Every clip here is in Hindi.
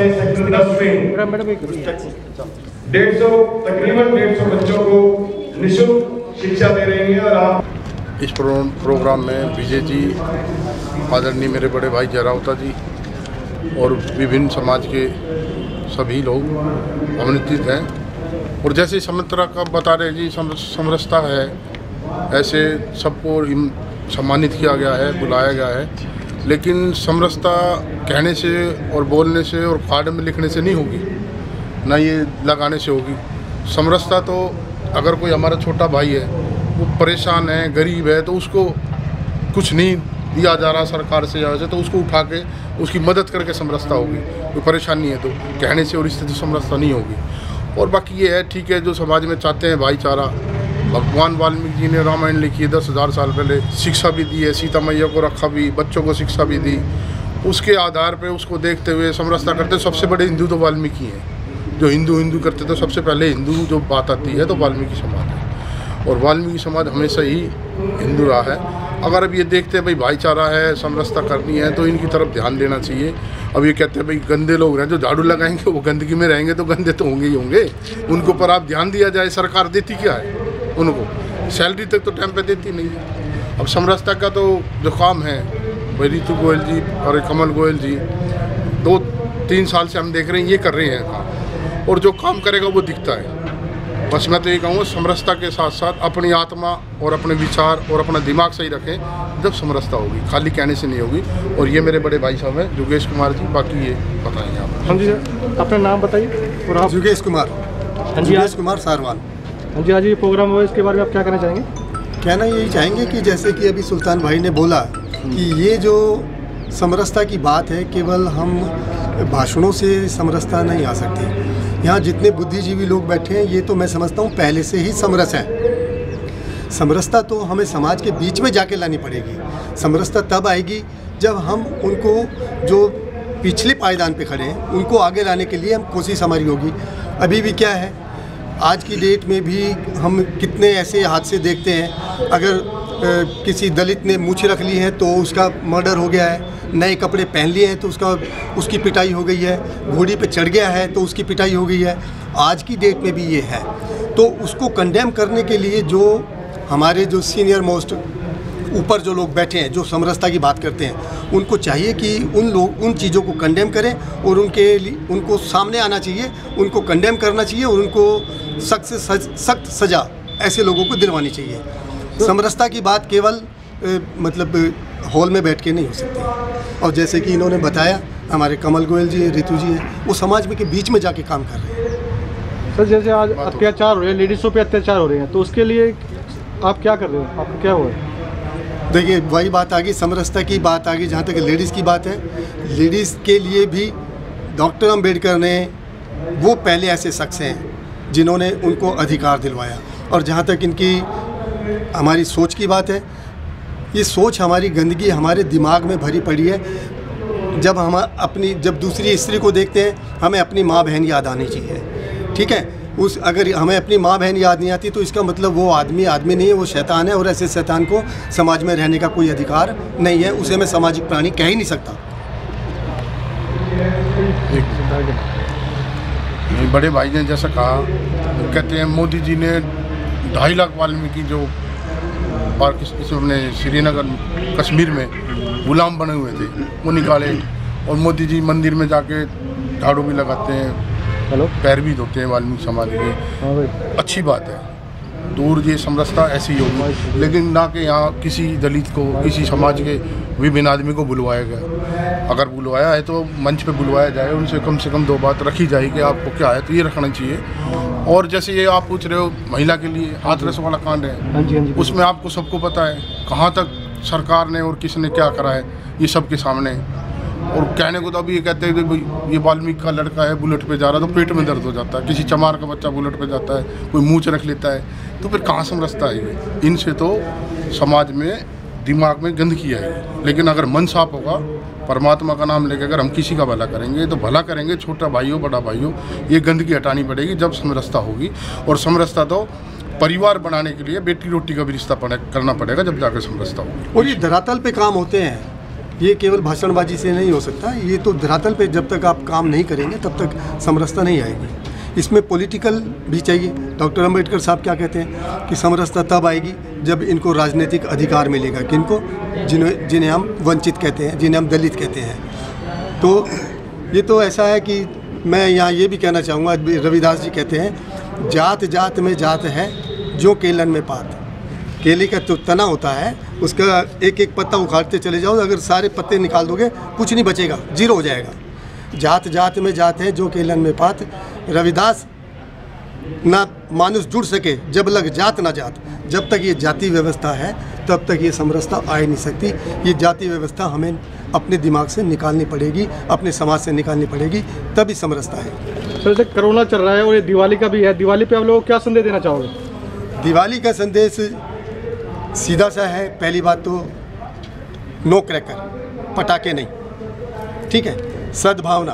है सेक्टर 10 में तकरीबन 150 बच्चों को निःशुल्क शिक्षा दे रही है। और आप इस प्रोग्राम में विजय जी, आदरणीय मेरे बड़े भाई जयरावता जी और विभिन्न समाज के सभी लोग आमंत्रित हैं। और जैसे समंत्रा का बता रहे जी, समरसता है, ऐसे सबको सम्मानित किया गया है, बुलाया गया है। लेकिन समरसता कहने से और बोलने से और कार्ड में लिखने से नहीं होगी, ना ये लगाने से होगी। समरसता तो अगर कोई हमारा छोटा भाई है, वो परेशान है, गरीब है, तो उसको कुछ नहीं दिया जा रहा सरकार से या से, तो उसको उठा के उसकी मदद करके समरसता होगी। कोई परेशानी है तो कहने से और इससे तो समरसता नहीं होगी। और बाकी ये है, ठीक है, जो समाज में चाहते हैं भाईचारा, भगवान वाल्मीकि जी ने रामायण लिखी है 10,000 साल पहले, शिक्षा भी दी है, सीता मैया को रखा भी, बच्चों को शिक्षा भी दी। उसके आधार पे उसको देखते हुए समरसता करते। सबसे बड़े हिंदू तो वाल्मीकि हैं। जो हिंदू करते तो सबसे पहले हिंदू जो बात आती है तो वाल्मीकि समाज है, और वाल्मीकि समाज हमेशा ही हिंदू रहा है। अगर अब ये देखते हैं भाई भाईचारा है, समरसता करनी है, तो इनकी तरफ ध्यान देना चाहिए। अब ये कहते हैं भाई गंदे लोग हैं, जो झाड़ू लगाएंगे वो गंदगी में रहेंगे, तो गंदे तो होंगे ही होंगे। उनको पर आप ध्यान दिया जाए। सरकार देती क्या है उनको? सैलरी तक तो टाइम पे देती नहीं है। अब समरसता का तो जो काम है भाई, रितु गोयल जी और कमल गोयल जी 2-3 साल से हम देख रहे हैं ये कर रहे हैं काम, और जो काम करेगा वो दिखता है। बस मैं तो ये कहूँगा, समरसता के साथ साथ अपनी आत्मा और अपने विचार और अपना दिमाग सही रखें, जब समरसता होगी, खाली कहने से नहीं होगी। और ये मेरे बड़े भाई साहब हैं योगेश कुमार जी, बाकी ये बताएंगे आप। हाँ जी, अपना नाम बताइए। और आप? योगेश कुमार। हाँ जी, योगेश कुमार सारवाल। हाँ जी, आज ये प्रोग्राम हुआ, इसके बारे में आप क्या कहना चाहेंगे? कहना यही चाहेंगे कि जैसे कि अभी सुल्तान भाई ने बोला कि ये जो समरसता की बात है, केवल हम भाषणों से समरसता नहीं आ सकती। यहाँ जितने बुद्धिजीवी लोग बैठे हैं, ये तो मैं समझता हूँ पहले से ही समरस है। समरसता तो हमें समाज के बीच में जाके लानी पड़ेगी। समरसता तब आएगी जब हम उनको, जो पिछले पायदान पे खड़े हैं, उनको आगे लाने के लिए हम कोशिश हमारी होगी। अभी भी क्या है, आज की डेट में भी हम कितने ऐसे हादसे देखते हैं। अगर किसी दलित ने मूंछ रख ली है तो उसका मर्डर हो गया है, नए कपड़े पहन लिए हैं तो उसकी पिटाई हो गई है, घोड़ी पे चढ़ गया है तो उसकी पिटाई हो गई है। आज की डेट में भी ये है। तो उसको कंडेम करने के लिए जो हमारे जो सीनियर मोस्ट ऊपर जो लोग बैठे हैं, जो समरसता की बात करते हैं, उनको चाहिए कि उन चीज़ों को कंडेम करें और उनको सामने आना चाहिए, उनको कंडेम करना चाहिए और उनको सख्त सज़ा ऐसे लोगों को दिलवानी चाहिए। समरसता की बात केवल मतलब हॉल में बैठ के नहीं हो सकती। और जैसे कि इन्होंने बताया, हमारे कमल गोयल जी, रितु जी हैं, वो समाज में के बीच में जाके काम कर रहे हैं। सर, जैसे आज अत्याचार हो रहे हैं, लेडीज़ों पे अत्याचार हो रहे हैं, तो उसके लिए आप क्या कर रहे हो? आपको क्या हुआ है? देखिए, वही बात आ गई, समरसता की बात आ गई। जहाँ तक लेडीज़ की बात है, लेडीज़ के लिए भी डॉक्टर अम्बेडकर ने, वो पहले ऐसे शख्स हैं जिन्होंने उनको अधिकार दिलवाया। और जहाँ तक इनकी हमारी सोच की बात है, ये सोच हमारी गंदगी हमारे दिमाग में भरी पड़ी है। जब दूसरी स्त्री को देखते हैं, हमें अपनी माँ बहन याद आनी चाहिए। ठीक है, अगर हमें अपनी माँ बहन याद नहीं आती तो इसका मतलब वो आदमी नहीं है, वो शैतान है। और ऐसे शैतान को समाज में रहने का कोई अधिकार नहीं है, उसे मैं सामाजिक प्राणी कह ही नहीं सकता। बड़े भाई ने जैसा कहा, कहते हैं मोदी जी ने 2.5 लाख वाल्मीकि जो अपने श्रीनगर कश्मीर में गुलाम बने हुए थे, वो निकाले। और मोदी जी मंदिर में जाके झाड़ू भी लगाते हैं, पैर भी धोते हैं वाल्मीकि समाज के। अच्छी बात है, दूर ये समरसता ऐसी होगी। लेकिन ना कि यहाँ किसी दलित को, किसी समाज के विभिन्न आदमी को बुलवाया गया। अगर बुलवाया है तो मंच पे बुलवाया जाए, उनसे कम से कम 2 बात रखी जाए कि आपको क्या है, तो ये रखना चाहिए। और जैसे ये आप पूछ रहे हो महिला के लिए हाथरस वाला कांड है, उसमें आपको सबको पता है कहाँ तक सरकार ने और किसने क्या करा है, ये सबके सामने। और कहने को तो अभी ये कहते हैं कि ये वाल्मीकि का लड़का है, बुलेट पे जा रहा, तो पेट में दर्द हो जाता है। किसी चमार का बच्चा बुलेट पे जाता है, कोई मूंछ रख लेता है, तो फिर कहाँ समरसता आएगी? इनसे तो समाज में दिमाग में गंदगी आएगी। लेकिन अगर मन साफ होगा, परमात्मा का नाम लेकर अगर हम किसी का भला करेंगे तो भला करेंगे। छोटा भाई हो, बड़ा भाई हो, ये गंदगी हटानी पड़ेगी जब समरसता होगी। और समरसता तो परिवार बनाने के लिए बेटी रोटी का भी रिश्ता करना पड़ेगा, जब जाकर समरसता होगी। और ये धरातल पे काम होते हैं, ये केवल भाषणबाजी से नहीं हो सकता। ये तो धरातल पे जब तक आप काम नहीं करेंगे तब तक समरसता नहीं आएगी। इसमें पॉलिटिकल भी चाहिए। डॉक्टर अंबेडकर साहब क्या कहते हैं कि समरसता तब आएगी जब इनको राजनीतिक अधिकार मिलेगा। किनको? जिन्हें हम वंचित कहते हैं, जिन्हें हम दलित कहते हैं। तो ये तो ऐसा है कि मैं यहाँ ये भी कहना चाहूँगा, रविदास जी कहते हैं जात जात में जात है जो केलन में पात। केले का जो तना होता है उसका एक एक पत्ता उखाड़ते चले जाओ, अगर सारे पत्ते निकाल दोगे कुछ नहीं बचेगा, जीरो हो जाएगा। जात जात में जात है जो केलन में पात। रविदास ना मानुष जुड़ सके जब लग जात ना जात। जब तक ये जाति व्यवस्था है तब तक ये समरसता आ ही नहीं सकती। ये जाति व्यवस्था हमें अपने दिमाग से निकालनी पड़ेगी, अपने समाज से निकालनी पड़ेगी, तभी समरसता है। सर जैसे कोरोना चल रहा है और ये दिवाली का भी है, दिवाली पे आप लोगों को क्या संदेश देना चाहोगे? दिवाली का संदेश सीधा सा है। पहली बात तो नो क्रैकर, पटाखे नहीं, ठीक है। सद्भावना।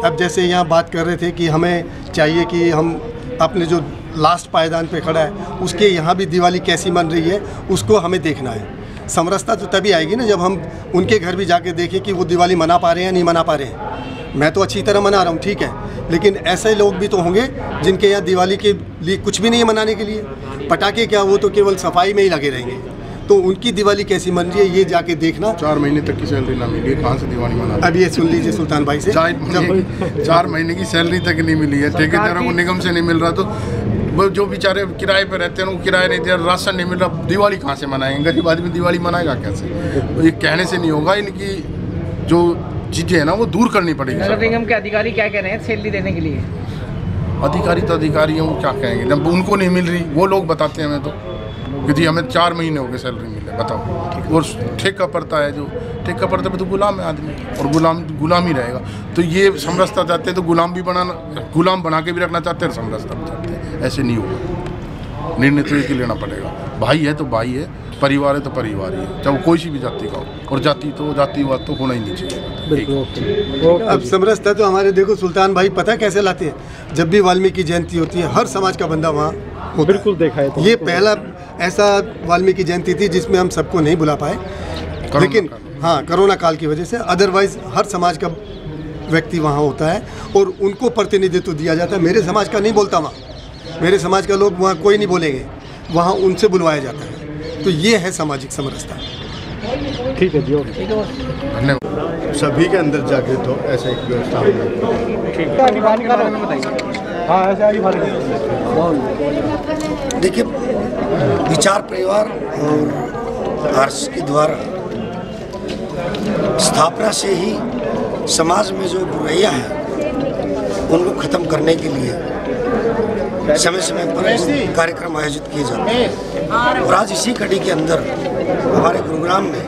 अब जैसे यहाँ बात कर रहे थे कि हमें चाहिए कि हम अपने जो लास्ट पायदान पे खड़ा है उसके यहाँ भी दिवाली कैसी मन रही है उसको हमें देखना है। समरसता तो तभी आएगी ना जब हम उनके घर भी जाके देखें कि वो दिवाली मना पा रहे हैं, नहीं मना पा रहे हैं। मैं तो अच्छी तरह मना रहा हूँ, ठीक है, लेकिन ऐसे लोग भी तो होंगे जिनके यहाँ दिवाली के लिए कुछ भी नहीं है मनाने के लिए। पटाखे क्या, वो तो केवल सफाई में ही लगे रहेंगे। तो उनकी दिवाली कैसी मन रही है ये जाके देखना। 4 महीने तक की सैलरी ना मिली है, कहाँ से दिवाली मना? अब ये सुन लीजिए सुल्तान भाई से, 4 महीने की सैलरी तक नहीं मिली है, ठेकेदारों को निगम से नहीं मिल रहा, तो वो जो बेचारे किराए पे रहते हैं उनको किराया नहीं दिया, राशन नहीं मिल रहा, दिवाली कहाँ से मनाएंगे? गरीब आदमी दिवाली मनाएगा कैसे? ये कहने से नहीं होगा। इनकी जो चीज़ें हैं ना वो दूर करनी पड़ेगी। नगर निगम के अधिकारी क्या कह रहे हैं सैलरी देने के लिए? अधिकारी तो अधिकारी हैं, वो क्या कहेंगे जब उनको नहीं मिल रही। वो लोग बताते हैं हमें तो कि जी हमें 4 महीने हो गए सैलरी मिले, बताओ। और ठेका पड़ता है, जो ठेका पड़ता है तो गुलाम है आदमी, और गुलाम ही रहेगा। तो ये समरसता चाहते हैं तो गुलाम बना के भी रखना चाहते हैं, समरसता भी चाहते हैं। ऐसे नहीं होगा। निर्णय तो एक ही लेना पड़ेगा। भाई है तो भाई है, परिवार है तो परिवार ही है, चाहे कोई सी भी जाति का हो। और जातिवाद तो होना ही नहीं चाहिए। अब समरसता तो हमारे देखो सुल्तान भाई पता कैसे लाते हैं, जब भी वाल्मीकि जयंती होती है हर समाज का बंदा वहाँ होता है। बिल्कुल देखा है। ये पहला ऐसा वाल्मीकि जयंती थी जिसमें हम सबको नहीं बुला पाए, लेकिन हाँ कोरोना काल की वजह से। अदरवाइज हर समाज का व्यक्ति वहाँ होता है और उनको प्रतिनिधित्व दिया जाता है। मेरे समाज का नहीं बोलता वहाँ, मेरे समाज का लोग वहाँ कोई नहीं बोलेंगे, वहाँ उनसे बुलवाया जाता है। तो ये है सामाजिक समरसता। ठीक है जी, धन्यवाद। सभी के अंदर जागृत हो ऐसा एक व्यवस्था होगी। ठीक है, हाँ ऐसे आगे बात। देखिए, विचार परिवार और आरएसएस के द्वारा स्थापना से ही समाज में जो बुराइयां हैं उनको खत्म करने के लिए समय समय पर कार्यक्रम आयोजित किए जाते हैं। और आज इसी कड़ी के अंदर हमारे गुरुग्राम में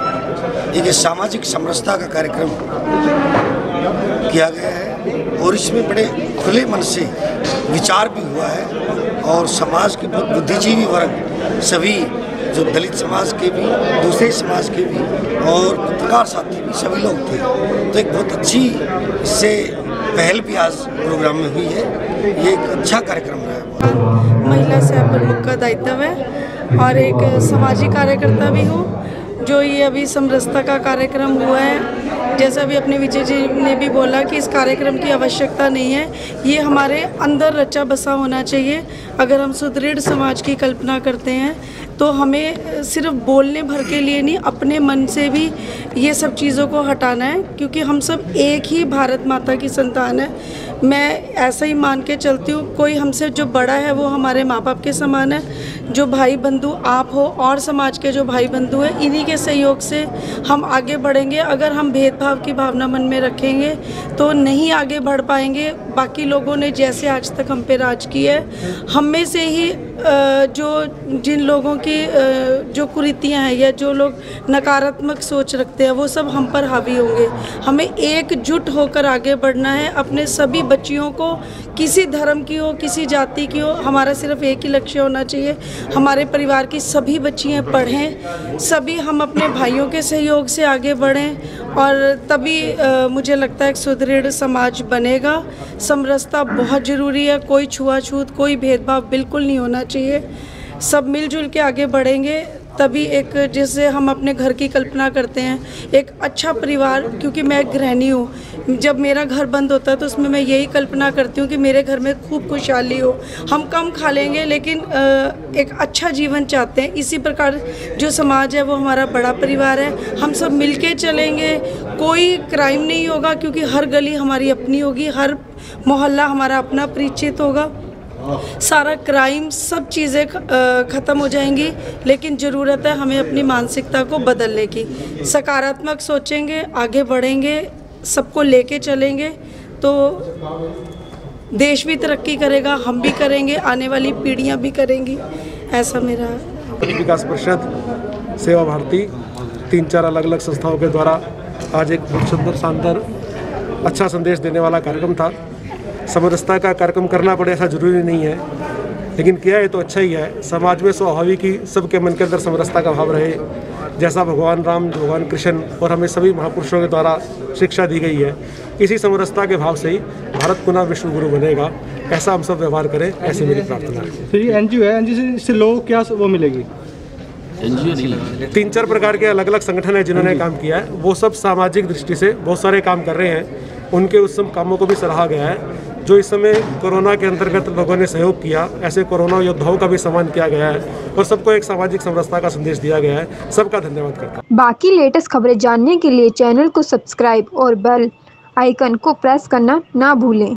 एक सामाजिक समरसता का कार्यक्रम किया गया है और इसमें बड़े खुले मन से विचार भी हुआ है और समाज के बहुत बुद्धिजीवी वर्ग, सभी जो दलित समाज के भी, दूसरे समाज के भी और पत्रकार साथी भी सभी लोग थे। तो एक बहुत अच्छी इससे पहल भी आज प्रोग्राम में हुई है। ये एक अच्छा कार्यक्रम रहा है। महिला सह प्रमुख का दायित्व है और एक सामाजिक कार्यकर्ता भी हूँ। जो ये अभी समरसता का कार्यक्रम हुआ है, जैसा भी अपने विजय जी ने भी बोला कि इस कार्यक्रम की आवश्यकता नहीं है, ये हमारे अंदर रचा बसा होना चाहिए। अगर हम सुदृढ़ समाज की कल्पना करते हैं तो हमें सिर्फ बोलने भर के लिए नहीं, अपने मन से भी ये सब चीज़ों को हटाना है, क्योंकि हम सब एक ही भारत माता की संतान है। मैं ऐसा ही मान के चलती हूँ, कोई हमसे जो बड़ा है वो हमारे माँ बाप के समान है। जो भाई बंधु आप हो और समाज के जो भाई बंधु हैं, इन्हीं के सहयोग से हम आगे बढ़ेंगे। अगर हम भेदभाव की भावना मन में रखेंगे तो नहीं आगे बढ़ पाएंगे। बाकी लोगों ने जैसे आज तक हम पे राज किया है, हम में से ही जिन लोगों की जो कुरीतियाँ हैं या जो लोग नकारात्मक सोच रखते हैं वो सब हम पर हावी होंगे। हमें एकजुट होकर आगे बढ़ना है। अपने सभी बच्चियों को, किसी धर्म की हो, किसी जाति की हो, हमारा सिर्फ एक ही लक्ष्य होना चाहिए, हमारे परिवार की सभी बच्चियाँ पढ़ें, सभी हम अपने भाइयों के सहयोग से आगे बढ़ें और तभी मुझे लगता है एक सुदृढ़ समाज बनेगा। समरसता बहुत ज़रूरी है। कोई छुआछूत, कोई भेदभाव बिल्कुल नहीं होना चाहिए। सब मिलजुल के आगे बढ़ेंगे तभी एक जैसे हम अपने घर की कल्पना करते हैं, एक अच्छा परिवार, क्योंकि मैं गृहिणी हूँ, जब मेरा घर बंद होता है तो उसमें मैं यही कल्पना करती हूँ कि मेरे घर में खूब खुशहाली हो। हम कम खा लेंगे लेकिन एक अच्छा जीवन चाहते हैं। इसी प्रकार जो समाज है वो हमारा बड़ा परिवार है, हम सब मिलके चलेंगे, कोई क्राइम नहीं होगा क्योंकि हर गली हमारी अपनी होगी, हर मोहल्ला हमारा अपना परिचित होगा, सारा क्राइम सब चीज़ें ख़त्म हो जाएंगी। लेकिन ज़रूरत है हमें अपनी मानसिकता को बदलने की, सकारात्मक सोचेंगे, आगे बढ़ेंगे, सबको लेके चलेंगे तो देश भी तरक्की करेगा, हम भी करेंगे, आने वाली पीढ़ियां भी करेंगी, ऐसा मेरा। विकास परिषद, सेवा भारती, 3-4 अलग अलग संस्थाओं के द्वारा आज एक बहुत सुंदर शानदार अच्छा संदेश देने वाला कार्यक्रम था। समरसता का कार्यक्रम करना पड़े ऐसा जरूरी नहीं है, लेकिन किया है तो अच्छा ही है। समाज में स्वाभाविक ही सबके मन के अंदर समरसता का भाव रहे, जैसा भगवान राम, भगवान कृष्ण और हमें सभी महापुरुषों के द्वारा शिक्षा दी गई है। इसी समरसता के भाव से ही भारत पुनः विश्व गुरु बनेगा, ऐसा हम सब व्यवहार करें, ऐसी मेरी प्रार्थना है। तो ये एनजीओ है, एनजीओ से लोगों को क्या वो मिलेगी? 3-4 प्रकार के अलग अलग संगठन है जिन्होंने काम किया है, वो सब सामाजिक दृष्टि से बहुत सारे काम कर रहे हैं। उनके उस सब कामों को भी सराहा गया है। जो इस समय कोरोना के अंतर्गत लोगों ने सहयोग किया, ऐसे कोरोना योद्धाओं का भी सम्मान किया गया है और सबको एक सामाजिक समरसता का संदेश दिया गया है। सबका धन्यवाद करता हूं। बाकी लेटेस्ट खबरें जानने के लिए चैनल को सब्सक्राइब और बेल आइकन को प्रेस करना ना भूलें।